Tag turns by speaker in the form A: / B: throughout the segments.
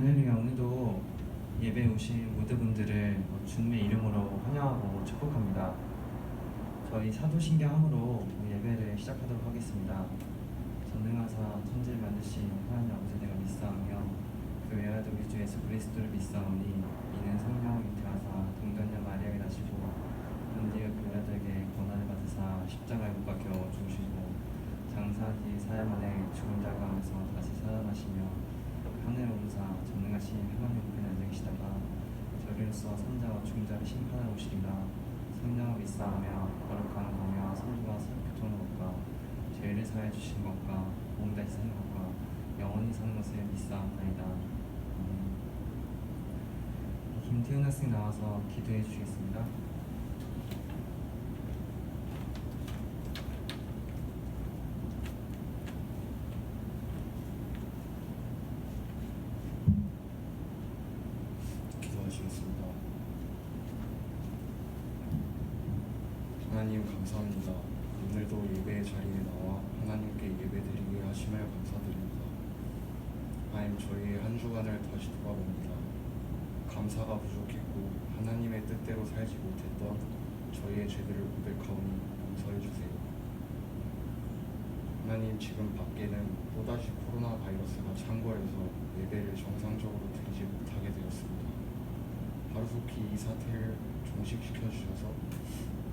A: 할렐루야. 오늘도 예배에 오신 모든 분들을 주님의 이름으로 환영하고 축복합니다. 저희 사도신경함으로 예배를 시작하도록 하겠습니다. 전능하사 천지를 만드신 하나님 아버지 내가 믿사오며 그 외아들 우리 주 예수 그리스도를 믿사오니 이는 성령 잉태하사 동정녀 마리아에게 나시고 현지의 그 외아들에게 고난을 받으사 십자가에 못 박혀 죽으시고 장사 뒤 사흘 만에 죽은 자 가운데서 다시 살아나시며 하늘에 오르사 전능하신 하나님 우편에 앉아 계시다가 저리로서 선자와 죽은 자를 심판하러 오시리라. 성령을 믿사오며 거룩한 공의와 선주와 교통하는 것과 죄를 사해 주신 것과 몸 다시 사는 것과 영원히 사는 것을 믿사옵나이다. 김태훈 학생 나와서 기도해 주시겠습니다.
B: 기도하시겠습니다. 하나님 감사합니다. 오늘도 예배의 자리에 나와 하나님께 예배드리게 하심을 감사드립니다. 하나님, 저희의 한 주간을 다시 돌아봅니다. 감사가 부족했고 하나님의 뜻대로 살지 못했던 저희의 죄들을 고백하오니 용서해 주세요. 하나님, 지금 밖에는 또다시 코로나 바이러스가 창궐해서 예배를 정상적으로 드리지 못하게 되었습니다. 하루속히 이 사태를 종식시켜 주셔서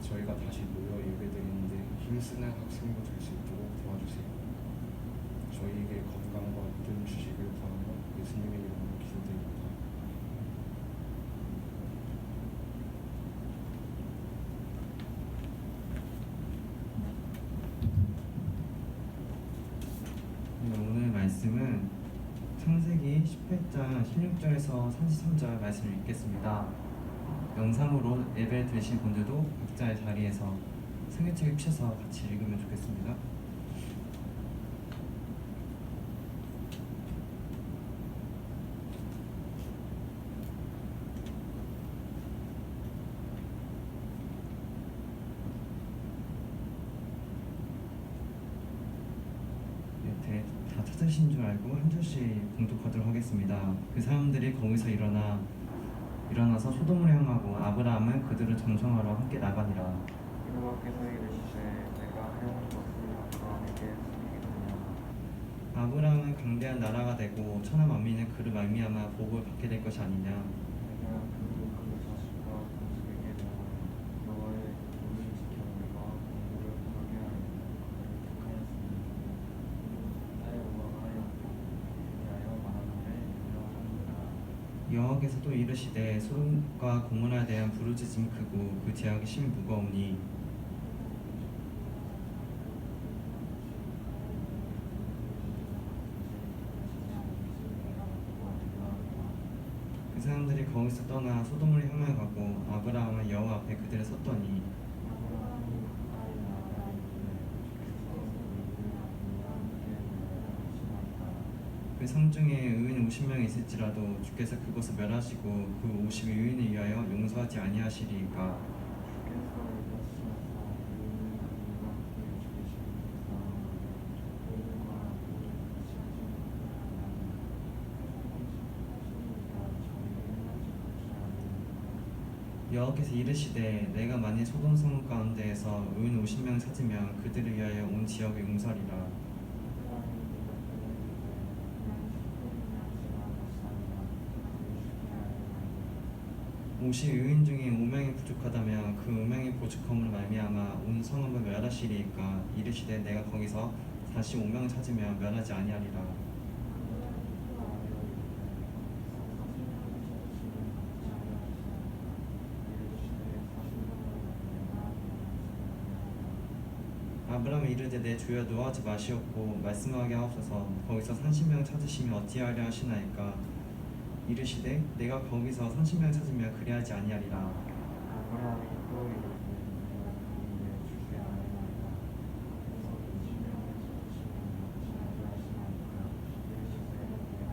B: 저희가 다시 모여 예배드리는데 힘쓰는 학생도 될 수 있도록 도와주세요. 저희에게 건강과 믿음 주시길 바라며 예수님의 이름으로 기도드립니다.
A: 오늘 말씀은 창세기 18장 16절에서 33절 말씀을 읽겠습니다. 영상으로 예배를 드리신 분들도 각자의 자리에서 성경책을 펴서 같이 읽으면 좋겠습니다. 다 찾으신 줄 알고 한 줄씩 봉독하도록 하겠습니다. 그 사람들이 거기서 일어나서 소돔을 향하고 아브라함은 그들을 정성하러 함께 나가니라.
C: 여호와께서 이르시되 내가 해온 것을 아브라함에게 숨기겠느냐.
A: 아브라함은 강대한 나라가 되고 천하 만민은 그로 말미암아 복을 받게 될 것이 아니냐.
C: 내가 그 자식과 동족에게 명하여 여호와의 도를 지켜 내가 공고를 하게 하여 그를 택하였으니 나 여호와가 야곱에게 위하여 말하노래 유명하니라.
A: 여호와께서 또 이르시되 소돔과 고모라에 대한 부르짖음이 크고 그 죄악이 심히 무거우니 그 사람들이 거기서 떠나 소돔을 향하여 가고 아브라함은 여호와 앞에 그들을 섰더니 그 성 중에 의인 50명이 있을지라도 주께서 그곳을 멸하시고 그 50의인을 위하여 용서하지 아니하시리이까. 여호와께서 이르시되 내가 만일 소돔 성 가운데에서 의인 50명 찾으면 그들을 위하여 온 지역을 용서하리라. 50의인 중에 5명이 부족하다면 그 5명이 부족함으로 말미암아 온 성읍을 멸하시리이까. 이르시되 내가 거기서 45명 찾으면 멸하지 아니하리라. 아브라함이 이르되 내 주여 노하지 마시옵고 말씀하게 하옵소서. 거기서 30명 찾으시면 어찌하려 하시나이까. 이르시되 내가 거기서 30명 찾으면 그리하지 아니하리라.
C: 아브라함이 또 이르되 내가 그에게 주지 아니하리라. 그래서 20명을 찾으시면 어찌하려 하시나이까. 이르시되 내가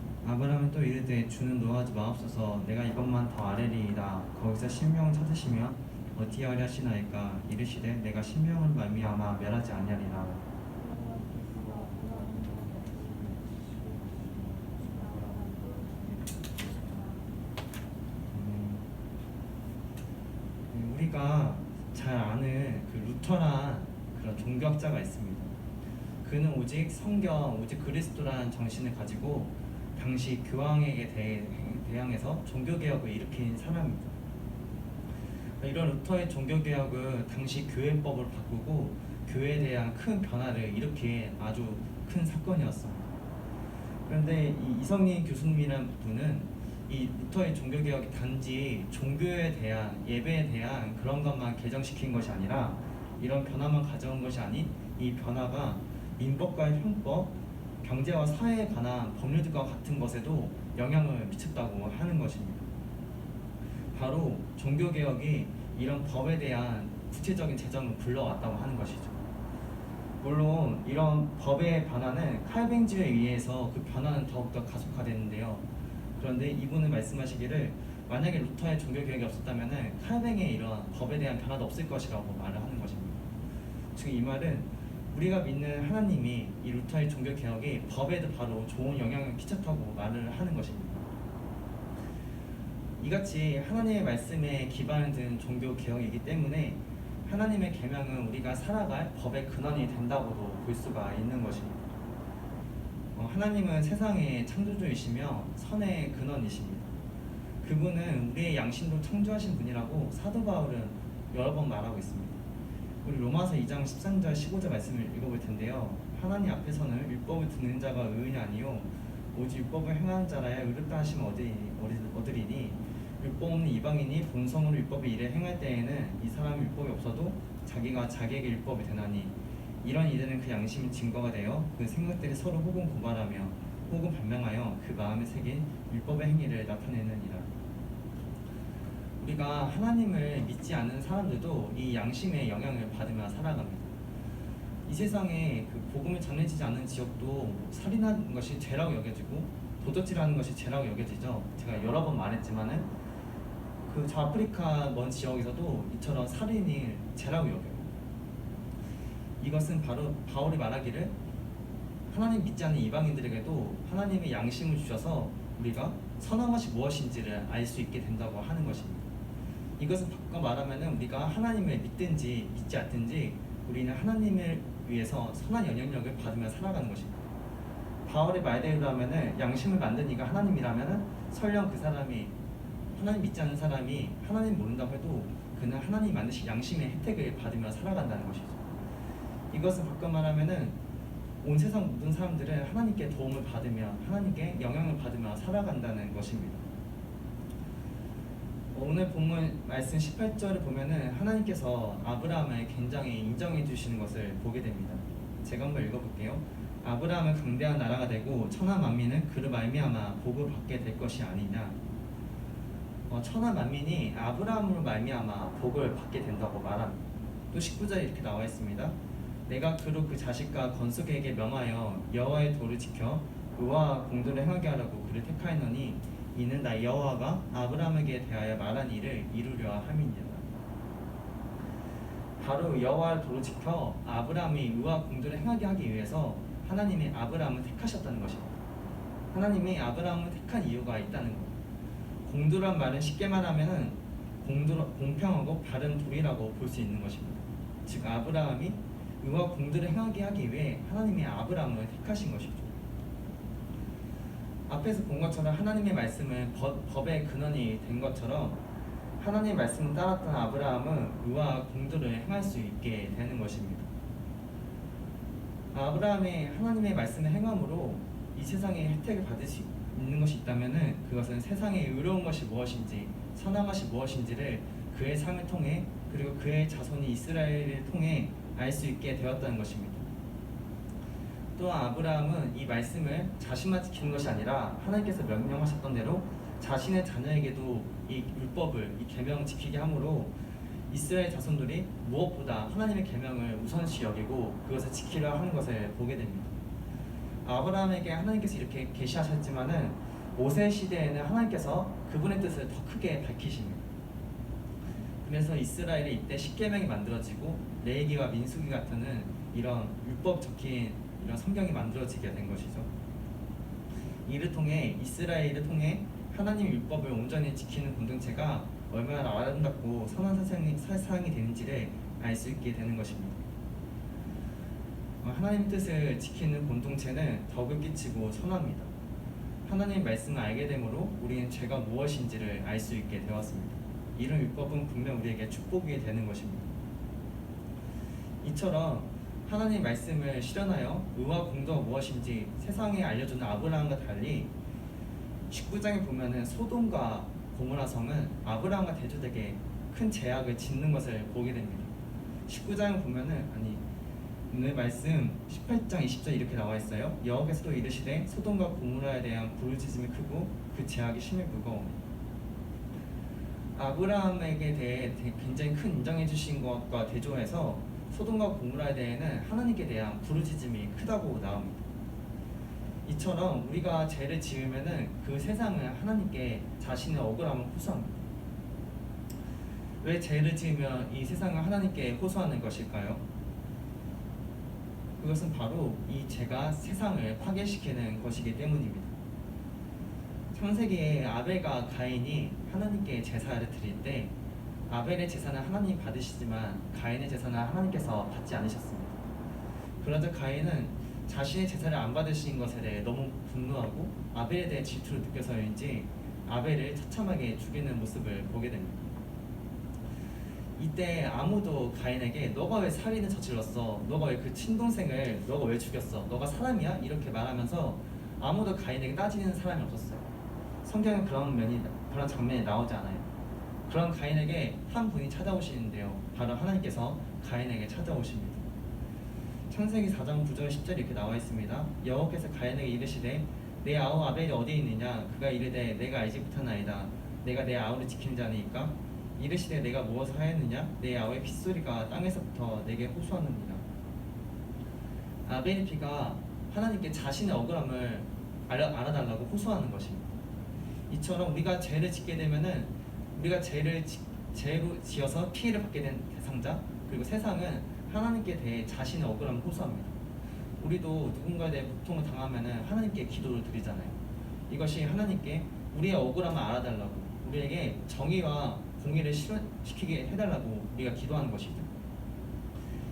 C: 40명을
A: 아브라함이 또 이르되 주는 노하지 마옵소서. 내가 이것만 더 아뢰리이다. 거기서 10명 찾으시면 어찌하려 하시나이까. 이르시되 내가 10명을 말미암아 멸하지 아니하리라. 루터란 그런 종교학자가 있습니다. 그는 오직 성경, 오직 그리스도라는 정신을 가지고 당시 교황에게 대항해서 종교개혁을 일으킨 사람입니다. 이런 루터의 종교개혁은 당시 교회법을 바꾸고 교회에 대한 큰 변화를 일으킨 아주 큰 사건이었습니다. 그런데 이 이성민 교수님이라는 분은 이 루터의 종교개혁이 단지 종교에 대한 예배에 대한 그런 것만 개정시킨 것이 아니라 이런 변화만 가져온 것이 아닌 이 변화가 민법과 형법, 경제와 사회에 관한 법률들과 같은 것에도 영향을 미쳤다고 하는 것입니다. 바로 종교개혁이 이런 법에 대한 구체적인 제정을 불러왔다고 하는 것이죠. 물론 이런 법의 변화는 칼뱅주에 의해서 그 변화는 더욱더 가속화되는데요. 그런데 이분은 말씀하시기를 만약에 루터의 종교개혁이 없었다면 칼뱅의 이런 법에 대한 변화도 없을 것이라고 말을 하는 것입니다. 즉 이 말은 우리가 믿는 하나님이 이 루터의 종교개혁이 법에도 바로 좋은 영향을 끼쳤다고 말을 하는 것입니다. 이같이 하나님의 말씀에 기반을 둔 종교개혁이기 때문에 하나님의 계명은 우리가 살아갈 법의 근원이 된다고도 볼 수가 있는 것입니다. 하나님은 세상의 창조주이시며 선의 근원이십니다. 그분은 우리의 양심도 창조하신 분이라고 사도 바울은 여러 번 말하고 있습니다. 우리 로마서 2장 13절 15절 말씀을 읽어볼 텐데요. 하나님 앞에서는 율법을 듣는 자가 의인이 아니요 오직 율법을 행하는 자라야 의롭다 하심 얻으리니 율법 없는 이방인이 본성으로 율법의 일을 행할 때에는 이 사람이 율법이 없어도 자기가 자기에게 율법이 되나니 이런 이들은 그 양심이 증거가 되어 그 생각들이 서로 혹은 고발하며 혹은 변명하여 그 마음에 새긴 율법의 행위를 나타내느니라. 우리가 하나님을 믿지 않는 사람들도 이 양심의 영향을 받으며 살아갑니다. 이 세상에 그 복음을 전해지지 않는 지역도 살인하는 것이 죄라고 여겨지고 도둑질하는 것이 죄라고 여겨지죠. 제가 여러 번 말했지만은 그 저 아프리카 먼 지역에서도 이처럼 살인이 죄라고 여겨요. 이것은 바로 바울이 말하기를 하나님 믿지 않는 이방인들에게도 하나님의 양심을 주셔서 우리가 선한 것이 무엇인지를 알 수 있게 된다고 하는 것입니다. 이것을 바꿔 말하면 우리가 하나님을 믿든지 믿지 않든지 우리는 하나님을 위해서 선한 영향력을 받으며 살아가는 것입니다. 바울의 말대로 하면 양심을 만든 이가 하나님이라면 설령 그 사람이 하나님 믿지 않는 사람이 하나님 모른다고 해도 그는 하나님 만드신 양심의 혜택을 받으며 살아간다는 것이죠. 이것을 바꿔 말하면 온 세상 모든 사람들은 하나님께 도움을 받으며 하나님께 영향을 받으며 살아간다는 것입니다. 오늘 본문 말씀 18절을 보면은 하나님께서 아브라함을 굉장히 인정해 주시는 것을 보게 됩니다. 제가 한번 읽어볼게요. 아브라함은 강대한 나라가 되고 천하 만민은 그로 말미암아 복을 받게 될 것이 아니냐. 천하 만민이 아브라함으로 말미암아 복을 받게 된다고 말합니다. 또 19절에 이렇게 나와 있습니다. 내가 그로 그 자식과 건속에게 명하여 여호와의 도를 지켜 의와 공도를 행하게 하라고 그를 택하였노니 이는 나 여호와가 아브라함에게 대하여 말한 일을 이루려 함이니라. 바로 여호와의 도를 지켜 아브라함이 의와 공도를 행하게 하기 위해서 하나님이 아브라함을 택하셨다는 것입니다. 하나님이 아브라함을 택한 이유가 있다는 것. 공도란 말은 쉽게 말하면 공평하고 바른 도리라고 볼 수 있는 것입니다. 즉 아브라함이 의와 공도를 행하게 하기 위해 하나님이 아브라함을 택하신 것이죠. 앞에서 본 것처럼 하나님의 말씀은 법의 근원이 된 것처럼 하나님의 말씀을 따랐던 아브라함은 의와 공도를 행할 수 있게 되는 것입니다. 아브라함이 하나님의 말씀을 행함으로 이 세상에 혜택을 받을 수 있는 것이 있다면 그것은 세상에 의로운 것이 무엇인지 선한 것이 무엇인지를 그의 삶을 통해 그리고 그의 자손이 이스라엘을 통해 알 수 있게 되었다는 것입니다. 또 아브라함은 이 말씀을 자신만 지키는 것이 아니라 하나님께서 명령하셨던 대로 자신의 자녀에게도 이 율법을 이 계명을 지키게 함으로 이스라엘 자손들이 무엇보다 하나님의 계명을 우선시 여기고 그것을 지키려 하는 것을 보게 됩니다. 아브라함에게 하나님께서 이렇게 계시하셨지만은 모세 시대에는 하나님께서 그분의 뜻을 더 크게 밝히십니다. 그래서 이스라엘에 이때 십계명이 만들어지고 레위기와 민수기 같은 이런 율법 적힌 이런 성경이 만들어지게 된 것이죠. 이를 통해 이스라엘을 통해 하나님의 율법을 온전히 지키는 공동체가 얼마나 아름답고 선한 세상이 되는지를 알 수 있게 되는 것입니다. 하나님 뜻을 지키는 공동체는 덕을 끼치고 선합니다. 하나님 말씀을 알게 되므로 우리는 죄가 무엇인지를 알 수 있게 되었습니다. 이런 율법은 분명 우리에게 축복이 되는 것입니다. 이처럼 하나님 말씀을 실현하여 의와 공도가 무엇인지 세상에 알려주는 아브라함과 달리 19장에 보면은 소돔과 고모라 성은 아브라함과 대조되게 큰 제약을 짓는 것을 보게 됩니다. 19장에 보면은 오늘 말씀 18장 20절 이렇게 나와 있어요. 여호와께서도 이르시되 소돔과 고모라에 대한 부르짖음이 크고 그 제약이 심히 무거우니. 아브라함에게 대해 굉장히 큰 인정해 주신 것과 대조해서 소돔과 고모라에 대해는 하나님께 대한 부르짖음이 크다고 나옵니다. 이처럼 우리가 죄를 지으면은 그 세상은 하나님께 자신의 억울함을 호소합니다. 왜 죄를 지으면 이 세상을 하나님께 호소하는 것일까요? 그것은 바로 이 죄가 세상을 파괴시키는 것이기 때문입니다. 창세기에 아벨과 가인이 하나님께 제사를 드릴 때 아벨의 제사는 하나님이 받으시지만 가인의 제사는 하나님께서 받지 않으셨습니다. 그러자 가인은 자신의 제사를 안 받으신 것에 대해 너무 분노하고 아벨에 대해 질투를 느껴서인지 아벨을 처참하게 죽이는 모습을 보게 됩니다. 이때 아무도 가인에게 너가 왜 살인을 저질렀어? 너가 왜 그 친동생을 너가 왜 죽였어? 너가 사람이야? 이렇게 말하면서 아무도 가인에게 따지는 사람이 없었어요. 성경에 그런 장면이 나오지 않아요. 그런 가인에게 한 분이 찾아오시는데요. 바로 하나님께서 가인에게 찾아오십니다. 창세기 4장 9절 10절 이렇게 나와 있습니다. 여호와께서 가인에게 이르시되 내 아우 아벨이 어디에 있느냐? 그가 이르되 내가 알지 못하나이다. 내가 내 아우를 지키는 자니까. 이르시되 내가 무엇을 하였느냐? 내 아우의 핏소리가 땅에서부터 내게 호소하느니라. 아벨의 피가 하나님께 자신의 억울함을 알아달라고 호소하는 것입니다. 이처럼 우리가 죄를 짓게 되면은 우리가 죄로 지어서 피해를 받게 된 대상자 그리고 세상은 하나님께 대해 자신의 억울함을 호소합니다. 우리도 누군가에 대해 고통을 당하면은 하나님께 기도를 드리잖아요. 이것이 하나님께 우리의 억울함을 알아달라고 우리에게 정의와 공의를 실현시키게 해달라고 우리가 기도하는 것이죠.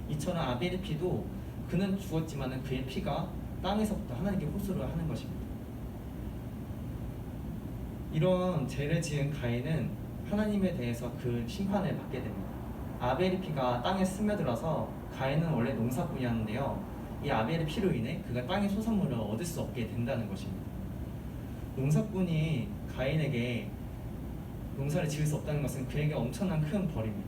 A: 이처럼 아벨의 피도 그는 죽었지만은 그의 피가 땅에서부터 하나님께 호소를 하는 것입니다. 이런 죄를 지은 가인은 하나님에 대해서 그 심판을 받게 됩니다. 아벨의 피가 땅에 스며들어서 가인은 원래 농사꾼이었는데요. 이 아벨의 피로 인해 그가 땅의 소산물을 얻을 수 없게 된다는 것입니다. 농사꾼이 가인에게 농사를 지을 수 없다는 것은 그에게 엄청난 큰 벌입니다.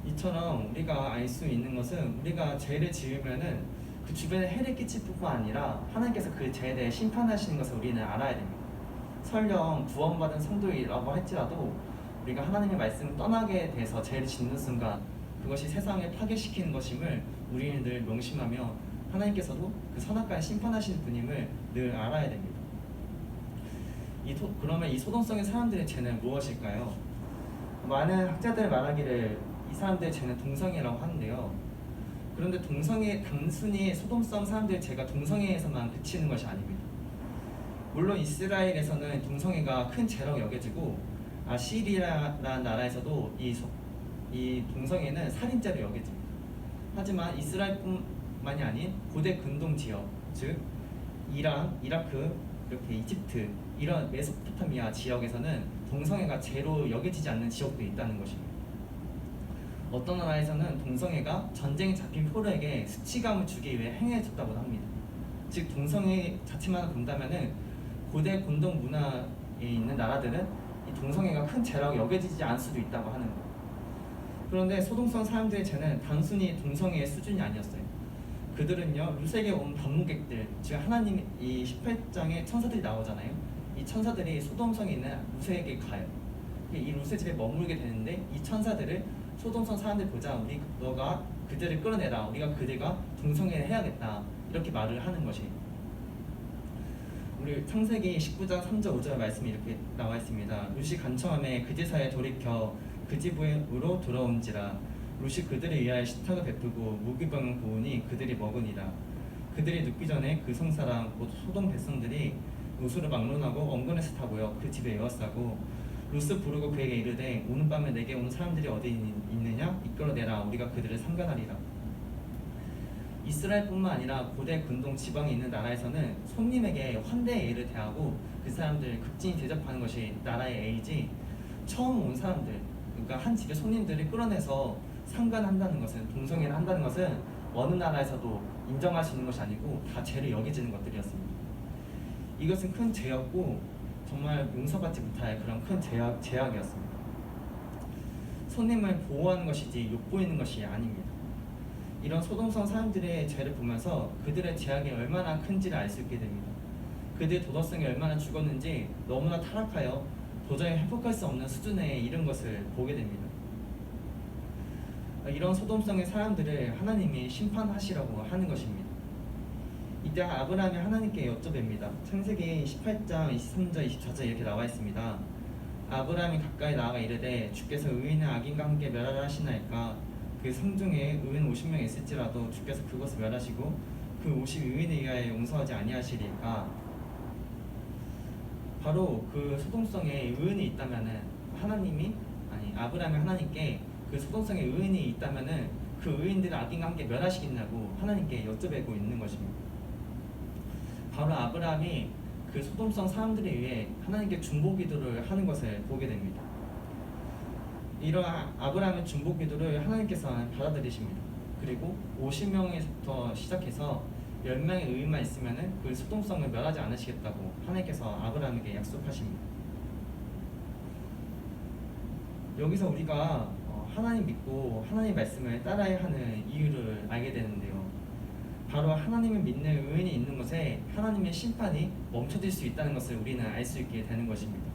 A: 이처럼 우리가 알 수 있는 것은 우리가 죄를 지으면은 그 주변에 해를 끼칠 뿐만 아니라 하나님께서 그 죄에 대해 심판하시는 것을 우리는 알아야 됩니다. 설령 구원받은 성도이라고 할지라도 우리가 하나님의 말씀을 떠나게 돼서 죄를 짓는 순간 그것이 세상을 파괴시키는 것임을 우리는 늘 명심하며 하나님께서도 그 선악과를 심판하시는 분임을 늘 알아야 됩니다. 그러면 이 소돔성의 사람들의 죄는 무엇일까요? 많은 학자들 말하기를 이 사람들의 죄는 동성애라고 하는데요. 그런데 단순히 소돔성 사람들의 죄가 동성애에서만 그치는 것이 아닙니다. 물론 이스라엘에서는 동성애가 큰 죄라고 여겨지고 아시리아라는 나라에서도 이 동성애는 살인죄로 여겨집니다. 하지만 이스라엘뿐만이 아닌 고대 근동 지역, 즉 이란, 이라크, 이렇게 이집트 이런 메소포타미아 지역에서는 동성애가 죄로 여겨지지 않는 지역도 있다는 것입니다. 어떤 나라에서는 동성애가 전쟁에 잡힌 포로에게 수치감을 주기 위해 행해졌다고 합니다. 즉 동성애 자체만 본다면은 고대 근동 문화에 있는 나라들은 이 동성애가 큰 죄라고 여겨지지 않을 수도 있다고 하는 것. 그런데 소돔성 사람들의 죄는 단순히 동성애의 수준이 아니었어요. 그들은요 루색에 온 방문객들, 즉 하나님 이 18장에 천사들이 나오잖아요. 이 천사들이 소돔성에 있는 루색에 가요. 이 루색 집에 머물게 되는데 이 천사들을 소돔성 사람들 보자, 너가 그들을 끌어내라, 우리가 그들과 동성애를 해야겠다 이렇게 말을 하는 것이에요. 우리 창세기 19장 3절 5절 말씀이 이렇게 나와 있습니다. 룻이 간청함에 그 제사에 돌이켜 그 집으로 돌아온지라. 룻이 그들을 위하여 식탁을 베푸고 무기병을 부으니 그들이 먹으니라. 그들이 눕기 전에 그 성사람 곧 소돔 백성들이 룻으로 막론하고 언근에서 타고여 그 집에 에워싸고 롯을 부르고 그에게 이르되 오는 밤에 내게 오는 사람들이 어디 있느냐 이끌어내라 우리가 그들을 상관하리라. 이스라엘뿐만 아니라 고대 근동 지방에 있는 나라에서는 손님에게 환대의 예를 대하고 그 사람들 극진히 대접하는 것이 나라의 예이지, 처음 온 사람들, 그러니까 한 집의 손님들을 끌어내서 상관한다는 것은, 동성애를 한다는 것은 어느 나라에서도 인정할 수 있는 것이 아니고 다 죄를 여겨지는 것들이었습니다. 이것은 큰 죄였고 정말 용서받지 못할 그런 큰 죄악이었습니다. 손님을 보호하는 것이지 욕보이는 것이 아닙니다. 이런 소동성 사람들의 죄를 보면서 그들의 죄악이 얼마나 큰지를 알 수 있게 됩니다. 그들의 도덕성이 얼마나 죽었는지 너무나 타락하여 도저히 회복할 수 없는 수준에 이른 것을 보게 됩니다. 이런 소돔성의 사람들을 하나님이 심판하시라고 하는 것입니다. 이때 아브라함이 하나님께 여쭤봅니다. 창세기 18장 23절 24절 이렇게 나와 있습니다. 아브라함이 가까이 나아가 이르되 주께서 의인을 악인과 함께 멸하라 하시나이까 그 성중에 의인 50명 있을지라도 주께서 그것을 멸하시고 그 50의인에 의하여 용서하지 아니하시리까. 바로 그 소동성에 의인이 있다면은 아브라함이 하나님께 그 소동성에 의인이 있다면은 그 의인들을 악인과 함께 멸하시겠냐고 하나님께 여쭤보고 있는 것입니다. 바로 아브라함이 그 소돔성 사람들에 의해 하나님께 중보기도를 하는 것을 보게 됩니다. 이런 아브라함의 중보기도를 하나님께서 받아들이십니다. 그리고 50명에서 시작해서 10명의 의인만 있으면 그 소동성을 멸하지 않으시겠다고 하나님께서 아브라함에게 약속하십니다. 여기서 우리가 하나님 믿고 하나님 말씀을 따라야 하는 이유를 알게 되는데요. 바로 하나님을 믿는 의인이 있는 것에 하나님의 심판이 멈춰질 수 있다는 것을 우리는 알 수 있게 되는 것입니다.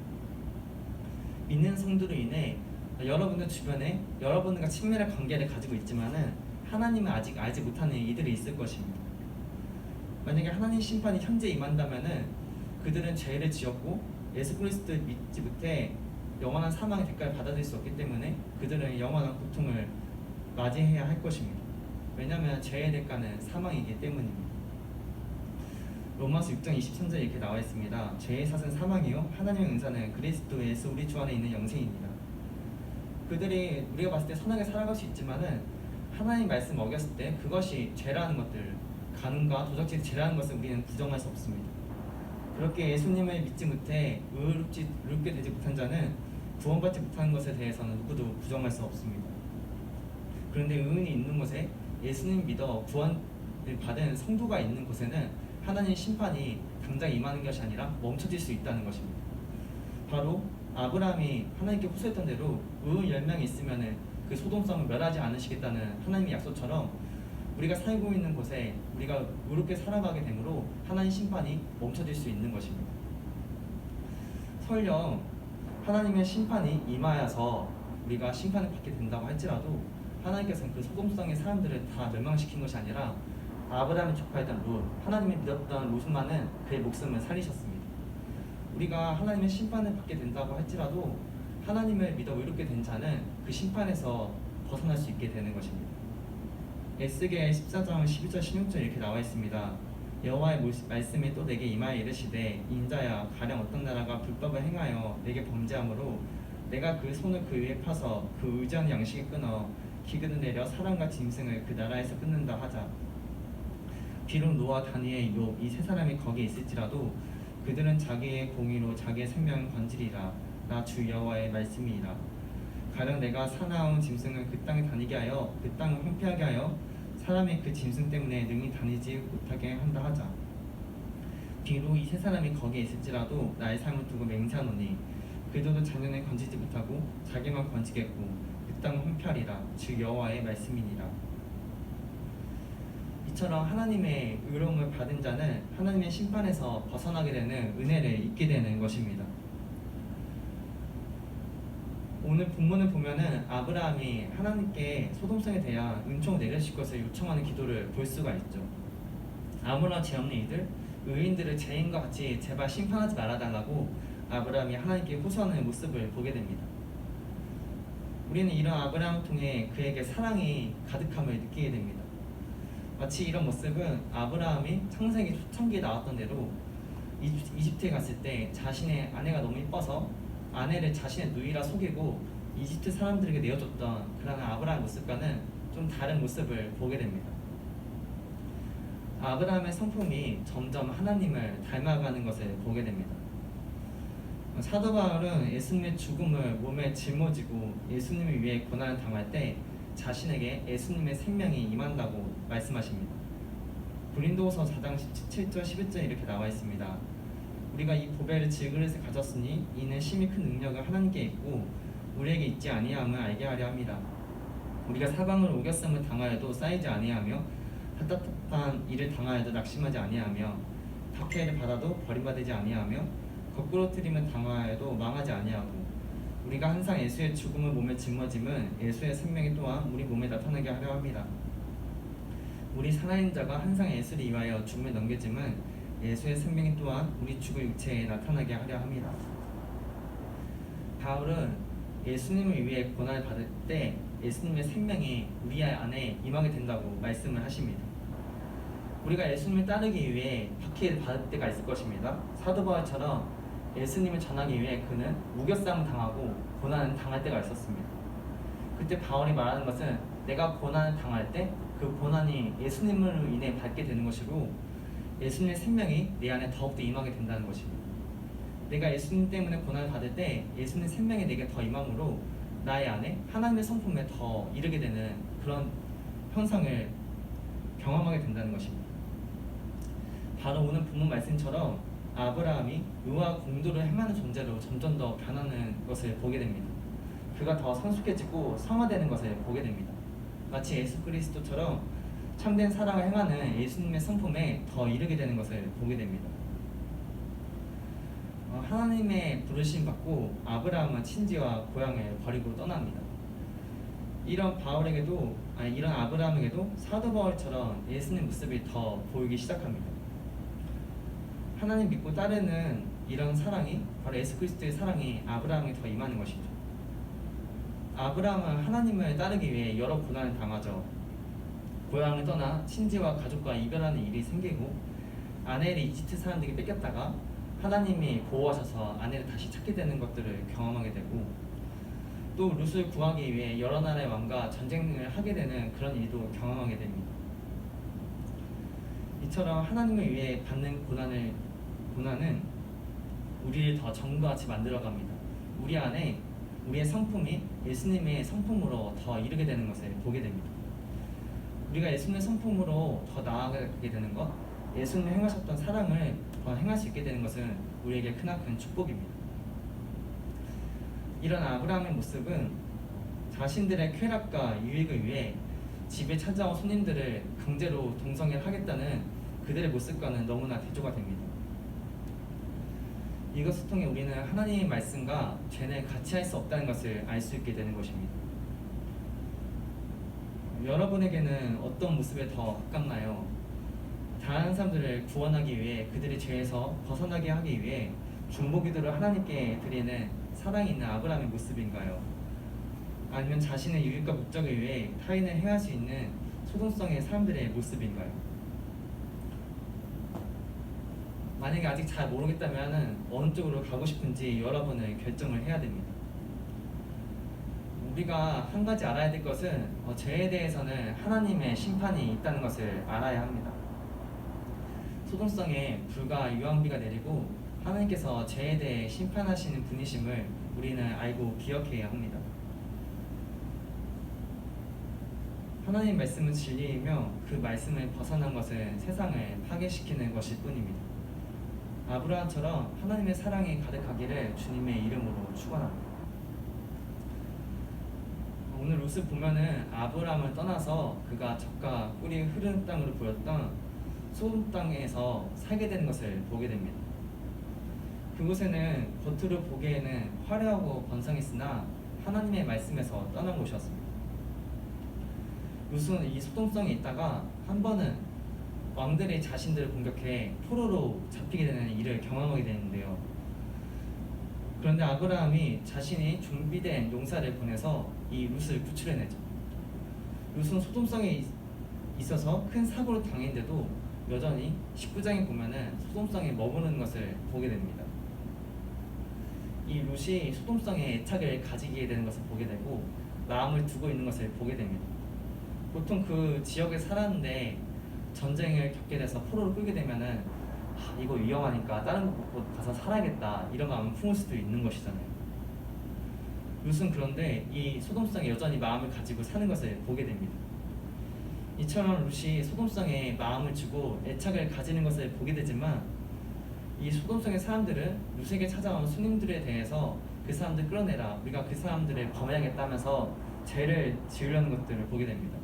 A: 믿는 성도로 인해 여러분들 주변에 여러분과 친밀한 관계를 가지고 있지만은 하나님을 아직 알지 못하는 이들이 있을 것입니다. 만약에 하나님 심판이 현재 임한다면은 그들은 죄를 지었고 예수 그리스도를 믿지 못해 영원한 사망의 대가를 받아들일 수 없기 때문에 그들은 영원한 고통을 맞이해야 할 것입니다. 왜냐하면 죄의 대가는 사망이기 때문입니다. 로마서 6장 23절 이렇게 나와 있습니다. 죄의 삭은 사망이요 하나님의 은사는 그리스도 예수 우리 주 안에 있는 영생입니다. 그들이 우리가 봤을 때 선하게 살아갈 수 있지만은 하나님 말씀 어겼을 때 그것이 죄라는 것들, 간음과 도적질이 죄라는 것을 우리는 부정할 수 없습니다. 그렇게 예수님을 믿지 못해 의롭게 되지 못한 자는 구원받지 못하는 것에 대해서는 누구도 부정할 수 없습니다. 그런데 의인이 있는 곳에 예수님 믿어 구원을 받은 성도가 있는 곳에는 하나님의 심판이 당장 임하는 것이 아니라 멈춰질 수 있다는 것입니다. 바로 아브라함이 하나님께 호소했던 대로 의인 10명이 있으면 그 소돔성을 멸하지 않으시겠다는 하나님의 약속처럼 우리가 살고 있는 곳에 우리가 의롭게 살아가게 되므로 하나님 심판이 멈춰질 수 있는 것입니다. 설령 하나님의 심판이 임하여서 우리가 심판을 받게 된다고 할지라도 하나님께서는 그 소돔성의 사람들을 다 멸망시킨 것이 아니라 아브라함이 조카였던 롯, 하나님을 믿었던 롯만은 그의 목숨을 살리셨습니다. 우리가 하나님의 심판을 받게 된다고 할지라도 하나님을 믿어 의롭게 된 자는 그 심판에서 벗어날 수 있게 되는 것입니다. 에스겔 14장 12절 16절 이렇게 나와 있습니다. 여호와의 말씀이 또 내게 임하여 이르시되 인자야 가령 어떤 나라가 불법을 행하여 내게 범죄하므로 내가 그 손을 그 위에 파서 그 의지하는 양식을 끊어 기근을 내려 사람과 짐승을 그 나라에서 끊는다 하자. 비록 노아 다니엘 욥 이 세 사람이 거기에 있을지라도 그들은 자기의 공의로 자기의 생명을 건지리라. 나 주 여호와의 말씀이니라. 가령 내가 사나운 짐승을 그 땅에 다니게 하여 그 땅을 황폐하게 하여 사람이 그 짐승 때문에 능히 다니지 못하게 한다 하자. 비록 이 세 사람이 거기에 있을지라도 나의 삶을 두고 맹세하노니 그들도 자녀를 건지지 못하고 자기만 건지겠고 그 땅은 황폐하리라. 주 여호와의 말씀이니라. 이처럼 하나님의 의로움을 받은 자는 하나님의 심판에서 벗어나게 되는 은혜를 입게 되는 것입니다. 오늘 본문을 보면은 아브라함이 하나님께 소돔성에 대한 은총을 내려주실 것을 요청하는 기도를 볼 수가 있죠. 아무런 죄 없는 이들, 의인들을 죄인과 같이 제발 심판하지 말아달라고 아브라함이 하나님께 호소하는 모습을 보게 됩니다. 우리는 이런 아브라함을 통해 그에게 사랑이 가득함을 느끼게 됩니다. 마치 이런 모습은 아브라함이 창세기 초창기에 나왔던 대로 이집트에 갔을 때 자신의 아내가 너무 이뻐서 아내를 자신의 누이라 속이고 이집트 사람들에게 내어줬던 그런 아브라함의 모습과는 좀 다른 모습을 보게 됩니다. 아브라함의 성품이 점점 하나님을 닮아가는 것을 보게 됩니다. 사도 바울은 예수님의 죽음을 몸에 짊어지고 예수님을 위해 고난을 당할 때 자신에게 예수님의 생명이 임한다고 말씀하십니다. 고린도후서 4장 17절 11절 이렇게 나와 있습니다. 우리가 이 보배를 질그릇에 가졌으니 이는 심히 큰 능력을 하나님께 있고 우리에게 있지 아니함을 알게 하려 함이라. 우리가 사방으로 오겼음을 당하여도 쌓이지 아니하며 핫핫한 일을 당하여도 낙심하지 아니하며 박해를 받아도 버림받지 아니하며 거꾸로 틀림을 당하여도 망하지 아니하고 우리가 항상 예수의 죽음을 몸에 짊어짐은 예수의 생명이 또한 우리 몸에 나타나게 하려 합니다. 우리 살아있는 자가 항상 예수를 위하여 죽음에 넘겨짐은 예수의 생명이 또한 우리 죽을 육체에 나타나게 하려 합니다. 바울은 예수님을 위해 고난을 받을 때 예수님의 생명이 우리 안에 임하게 된다고 말씀을 하십니다. 우리가 예수님을 따르기 위해 박해를 받을 때가 있을 것입니다. 사도 바울처럼 예수님을 전하기 위해 그는 무교싸움을 당하고 고난을 당할 때가 있었습니다. 그때 바울이 말하는 것은 내가 고난을 당할 때 그 고난이 예수님으로 인해 받게 되는 것이고 예수님의 생명이 내 안에 더욱더 임하게 된다는 것입니다. 내가 예수님 때문에 고난을 받을 때 예수님의 생명이 내게 더 임함으로 나의 안에 하나님의 성품에 더 이르게 되는 그런 현상을 경험하게 된다는 것입니다. 바로 오늘 본문 말씀처럼 아브라함이 의와 공도를 행하는 존재로 점점 더 변하는 것을 보게 됩니다. 그가 더 성숙해지고 성화되는 것을 보게 됩니다. 마치 예수 그리스도처럼 참된 사랑을 행하는 예수님의 성품에 더 이르게 되는 것을 보게 됩니다. 하나님의 부르심 받고 아브라함은 친지와 고향을 버리고 떠납니다. 이런 아브라함에게도 사도 바울처럼 예수님 모습이 더 보이기 시작합니다. 하나님 믿고 따르는 이런 사랑이 바로 예수 그리스도의 사랑이 아브라함에게 더 임하는 것이죠. 아브라함은 하나님을 따르기 위해 여러 고난을 당하죠. 고향을 떠나 친지와 가족과 이별하는 일이 생기고 아내를 이집트 사람들에게 뺏겼다가 하나님이 보호하셔서 아내를 다시 찾게 되는 것들을 경험하게 되고 또 룻을 구하기 위해 여러 나라의 왕과 전쟁을 하게 되는 그런 일도 경험하게 됩니다. 이처럼 하나님을 위해 받는 고난은 우리를 더 정과 같이 만들어갑니다. 우리 안에 우리의 성품이 예수님의 성품으로 더 이르게 되는 것을 보게 됩니다. 우리가 예수님의 성품으로 더 나아가게 되는 것, 예수님이 행하셨던 사랑을 더 행할 수 있게 되는 것은 우리에게 크나큰 축복입니다. 이런 아브라함의 모습은 자신들의 쾌락과 유익을 위해 집에 찾아온 손님들을 강제로 동성애를 하겠다는 그들의 모습과는 너무나 대조가 됩니다. 이것을 통해 우리는 하나님의 말씀과 죄를 같이 할 수 없다는 것을 알 수 있게 되는 것입니다. 여러분에게는 어떤 모습에 더 가깝나요? 다른 사람들을 구원하기 위해 그들의 죄에서 벗어나게 하기 위해 중보기도를 하나님께 드리는 사랑이 있는 아브라함의 모습인가요? 아니면 자신의 유익과 목적을 위해 타인을 행할 수 있는 소동성의 사람들의 모습인가요? 만약에 아직 잘 모르겠다면 어느 쪽으로 가고 싶은지 여러분은 결정을 해야 됩니다. 우리가 한 가지 알아야 될 것은 죄에 대해서는 하나님의 심판이 있다는 것을 알아야 합니다. 소동성에 불과 유황비가 내리고 하나님께서 죄에 대해 심판하시는 분이심을 우리는 알고 기억해야 합니다. 하나님 말씀은 진리이며 그 말씀을 벗어난 것은 세상을 파괴시키는 것일 뿐입니다. 아브라함처럼 하나님의 사랑이 가득하기를 주님의 이름으로 축원합니다. 오늘 룻을 보면은 아브라함을 떠나서 그가 젖과 꿀이 흐르는 땅으로 보였던 소돔 땅에서 살게 되는 것을 보게 됩니다. 그곳에는 겉으로 보기에는 화려하고 번성했으나 하나님의 말씀에서 떠난 곳이었습니다. 룻은 이 소돔성에 있다가 한 번은 왕들이 자신들을 공격해 포로로 잡히게 되는 일을 경험하게 되는데요. 그런데 아브라함이 자신이 준비된 용사를 보내서 이 룻을 구출해내죠. 룻은 소돔성에 있어서 큰 사고를 당했는데도 여전히 19장에 보면은 소돔성에 머무르는 것을 보게 됩니다. 이 롯이 소돔성의 애착을 가지게 되는 것을 보게 되고 마음을 두고 있는 것을 보게 됩니다. 보통 그 지역에 살았는데 전쟁을 겪게 돼서 포로를 끌게 되면은 이거 위험하니까 다른 곳 가서 살아야겠다 이런 마음을 품을 수도 있는 것이잖아요. 롯은 그런데 이 소돔성에 여전히 마음을 가지고 사는 것을 보게 됩니다. 이처럼 롯이 소돔성에 마음을 주고 애착을 가지는 것을 보게 되지만 이 소돔성의 사람들은 롯에게 찾아온 손님들에 대해서 그 사람들 끌어내라, 우리가 그 사람들을 범해야겠다면서 죄를 지으려는 것들을 보게 됩니다.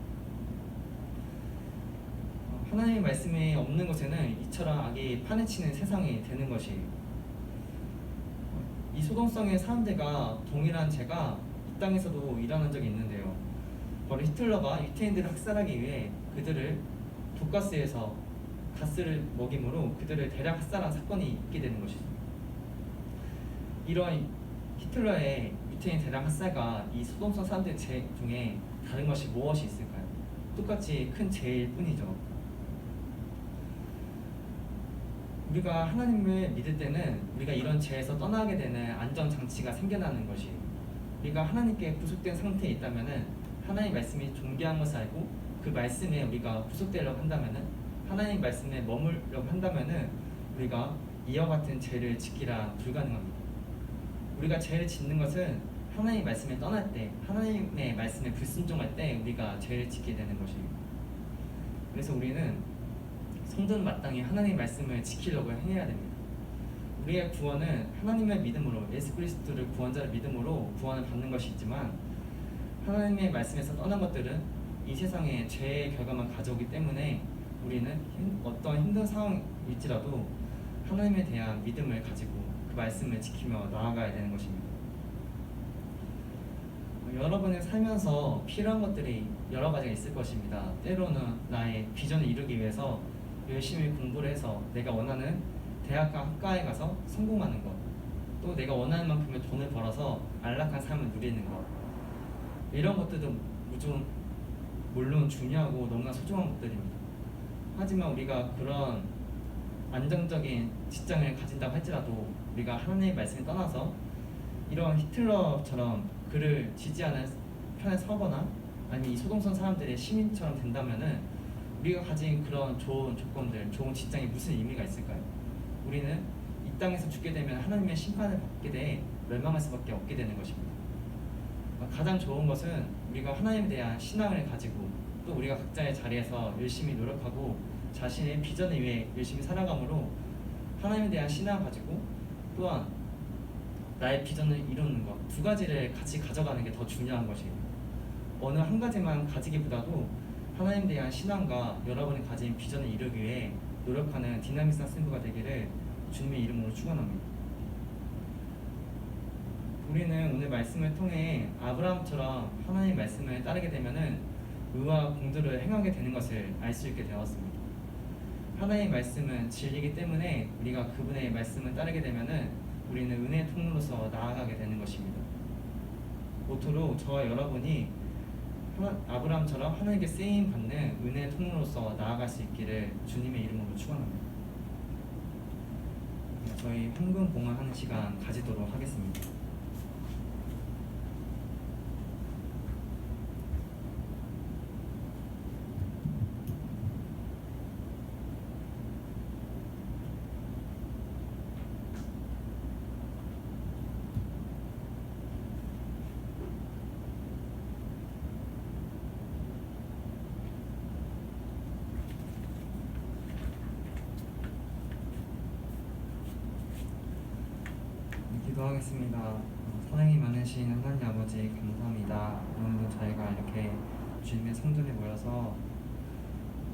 A: 하나님의 말씀이 없는 곳에는 이처럼 악이 판을 치는 세상이 되는 것이에요. 이 소돔성의 사람들과 동일한 죄가 이 땅에서도 일어난 적이 있는데요. 바로 히틀러가 유태인들을 학살하기 위해 그들을 독가스에서 가스를 먹임으로 그들을 대량 학살한 사건이 있게 되는 것이죠. 이러한 히틀러의 유태인 대량 학살과 이 소돔성 사람들의 죄 중에 다른 것이 무엇이 있을까요? 똑같이 큰 죄일 뿐이죠. 우리가 하나님을 믿을 때는 우리가 이런 죄에서 떠나게 되는 안전장치가 생겨나는 것이에요. 우리가 하나님께 구속된 상태에 있다면은 하나님 말씀이 존귀한 것을 알고 그 말씀에 우리가 구속되려고 한다면은 하나님 말씀에 머물려고 한다면은 우리가 이와 같은 죄를 짓기라 불가능합니다. 우리가 죄를 짓는 것은 하나님 말씀에 떠날 때, 하나님의 말씀에 불순종할 때 우리가 죄를 짓게 되는 것이에요. 그래서 우리는 성도는 마땅히 하나님의 말씀을 지키려고 해야 됩니다. 우리의 구원은 하나님의 믿음으로, 예수 그리스도를 구원자를 믿음으로 구원을 받는 것이 있지만 하나님의 말씀에서 떠난 것들은 이 세상에 죄의 결과만 가져오기 때문에 우리는 어떤 힘든 상황일지라도 하나님에 대한 믿음을 가지고 그 말씀을 지키며 나아가야 되는 것입니다. 여러분의 살면서 필요한 것들이 여러 가지가 있을 것입니다. 때로는 나의 비전을 이루기 위해서 열심히 공부를 해서 내가 원하는 대학과 학과에 가서 성공하는 것, 또 내가 원하는 만큼의 돈을 벌어서 안락한 삶을 누리는 것, 이런 것들도 물론 중요하고 너무나 소중한 것들입니다. 하지만 우리가 그런 안정적인 직장을 가진다고 할지라도 우리가 하나님의 말씀을 떠나서 이런 히틀러처럼 그를 지지하는 편에 서거나 아니면 이 소돔성 사람들의 시민처럼 된다면은 우리가 가진 그런 좋은 조건들, 좋은 직장이 무슨 의미가 있을까요? 우리는 이 땅에서 죽게 되면 하나님의 심판을 받게 돼 멸망할 수밖에 없게 되는 것입니다. 가장 좋은 것은 우리가 하나님에 대한 신앙을 가지고 또 우리가 각자의 자리에서 열심히 노력하고 자신의 비전을 위해 열심히 살아감으로 하나님에 대한 신앙을 가지고 또한 나의 비전을 이루는 것, 두 가지를 같이 가져가는 게 더 중요한 것이에요. 어느 한 가지만 가지기보다도 하나님에 대한 신앙과 여러분이 가진 비전을 이루기 위해 노력하는 디나믹한 승부가 되기를 주님의 이름으로 축원합니다. 우리는 오늘 말씀을 통해 아브라함처럼 하나님의 말씀을 따르게 되면은 의와 공도를 행하게 되는 것을 알 수 있게 되었습니다. 하나님의 말씀은 진리이기 때문에 우리가 그분의 말씀을 따르게 되면은 우리는 은혜의 통로로서 나아가게 되는 것입니다. 모토로 저와 여러분이 아브라함처럼 하나님께 쓰임 받는 은혜의 통로로서 나아갈 수 있기를 주님의 이름으로 축원합니다. 저희 헌금 봉헌하는 시간 가지도록 하겠습니다. 기도하겠습니다. 사랑이 많으신 하나님 아버지 감사합니다. 오늘도 저희가 이렇게 주님의 성전에 모여서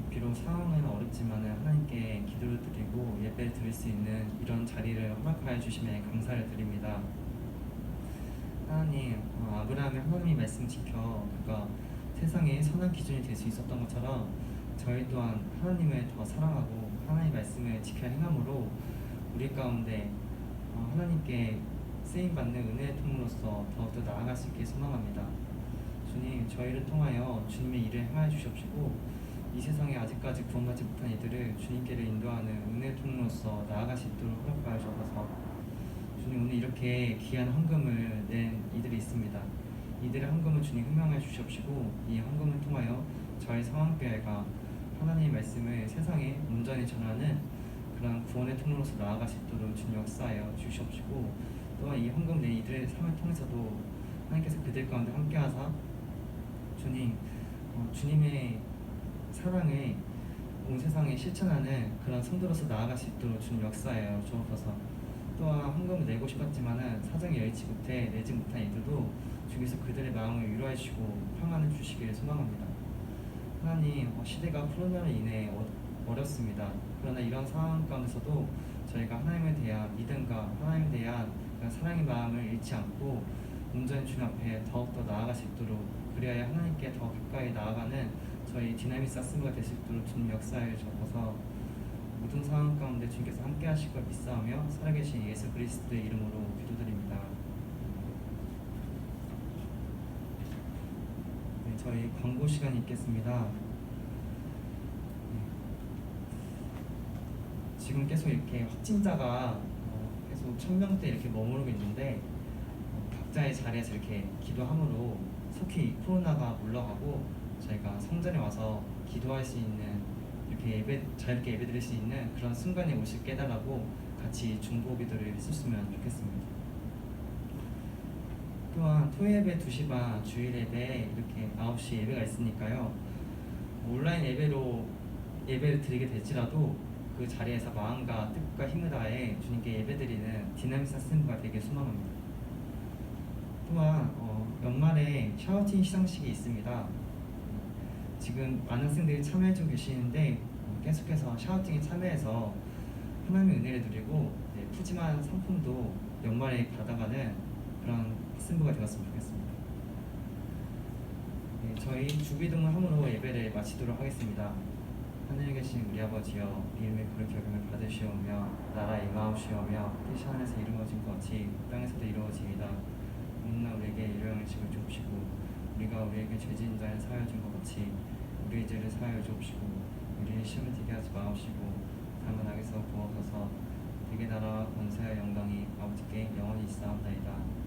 A: 비록 상황은 어렵지만 하나님께 기도를 드리고 예배를 드릴 수 있는 이런 자리를 허락하여 주심에 감사를 드립니다. 하나님, 아브라함의 하나님의 말씀 지켜 그가 세상에 선한 기준이 될 수 있었던 것처럼 저희 또한 하나님을 더 사랑하고 하나님의 말씀을 지켜 행함으로 우리 가운데 하나님께 쓰임받는 은혜의 통로로서 더욱더 나아갈 수 있게 소망합니다. 주님, 저희를 통하여 주님의 일을 행하여 주시옵시고 이 세상에 아직까지 구원받지 못한 이들을 주님께를 인도하는 은혜의 통로로서 나아갈 수 있도록 허락하여 주셔서 주님 오늘 이렇게 귀한 헌금을 낸 이들이 있습니다. 이들의 헌금을 주님 흠명해 주시옵시고 이 헌금을 통하여 저희 성황교회가 하나님의 말씀을 세상에 온전히 전하는 그런 구원의 통로로서 나아갈 수 있도록 주님 역사하여 주시옵시고 또한 이 헌금 낸 이들의 삶을 통해서도 하나님께서 그들 가운데 함께하사 주님 주님의 사랑을 온 세상에 실천하는 그런 성도로서 나아갈 수 있도록 주님 역사하여 주옵소서. 또한 헌금을 내고 싶었지만은 사정이 여의치 못해 내지 못한 이들도 주께서 그들의 마음을 위로해 주시고 평안을 주시기를 소망합니다. 하나님 시대가 코로나로 인해 어렵습니다. 그러나 이런 상황 가운데서도 저희가 하나님에 대한 믿음과 하나님에 대한 그런 사랑의 마음을 잃지 않고 온전히 주님 앞에 더욱더 나아갈 수 있도록 그리하여 하나님께 더 가까이 나아가는 저희 디나미스 아스모가 될 수 있도록 주님 역사에 접어서 모든 상황 가운데 주님께서 함께 하실 걸 믿사오며 살아계신 예수 그리스도의 이름으로 기도드립니다. 네, 저희 광고 시간이 있겠습니다. 지금 계속 이렇게 확진자가 계속 1000명대 이렇게 머무르고 있는데 각자의 자리에서 이렇게 기도함으로 속히 코로나가 물러가고 저희가 성전에 와서 기도할 수 있는 이렇게 자유롭게 예배드릴 수 있는 그런 순간이 오실 깨달라고 같이 중보기도를 했었으면 좋겠습니다. 또한 토요예배 2시 반, 주일 예배 이렇게 9시 예배가 있으니까요. 온라인 예배로 예배를 드리게 될지라도 그 자리에서 마음과 뜻과 힘을 다해 주님께 예배드리는 디나미스 아스sem블가 되길 소망합니다. 또한 연말에 샤우팅 시상식이 있습니다. 지금 많은 학생들이 참여해주고 계시는데 계속해서 샤우팅에 참여해서 하나님의 은혜를 누리고 푸짐한 상품도 연말에 받아가는 그런 학생부가 되었으면 좋겠습니다. 네, 저희 주기도문 함으로 예배를 마치도록 하겠습니다. 하늘에 계신 우리 아버지여, 이름의 거룩히 여김을 받으시오며 나라 임하옵시오며 뜻이 하늘에서 이루어진 것 같이 땅에서도 이루어지이다. 오늘날 우리에게 일용할 것을 주옵시고 우리가 우리에게 죄진 자를 사하여 준 것 같이 우리의 죄를 사하여 주옵시고 우리의 시험을 들게 하지 마옵시고 다만 악에서 구하소서. 대개 나라와 권세와 영광이 아버지께 영원히 있사옵나이다.